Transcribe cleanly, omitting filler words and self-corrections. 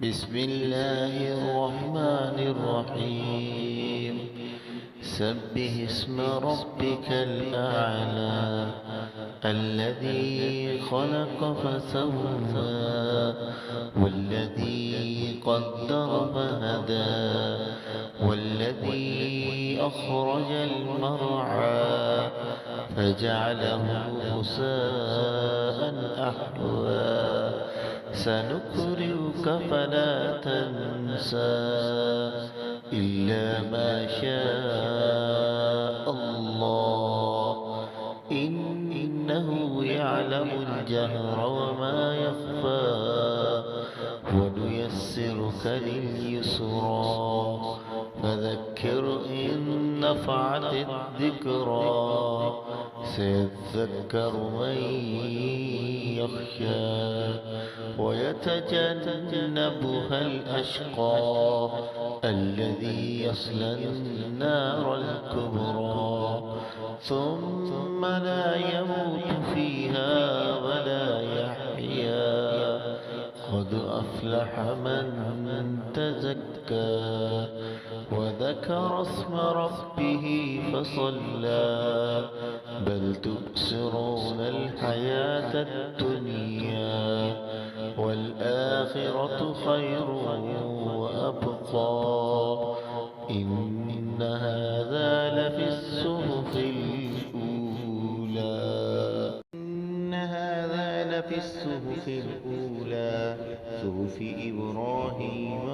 بسم الله الرحمن الرحيم. سبح اسم ربك الأعلى الذي خلق فسوى والذي قدر فهدى والذي أخرج المرعى فجعله غثاء أحوى سنقرئك فلا تنسى إلا ما شاء الله إنه يعلم الجهر وما يخفى ونيسرك لليسرى فذكر إن نفعت الذكرى سيذكر من يخشى ويتجنبها الأشقى الذي يصلى النار الكبرى ثم لا يموت فيها ولا يحيا قد أفلح من تزكى وذكر اسم ربه فصلى بل تؤثرون الحياة الدنيا والآخرة خير وأبقى إن هذا لفي الصحف الأولى صحف إبراهيم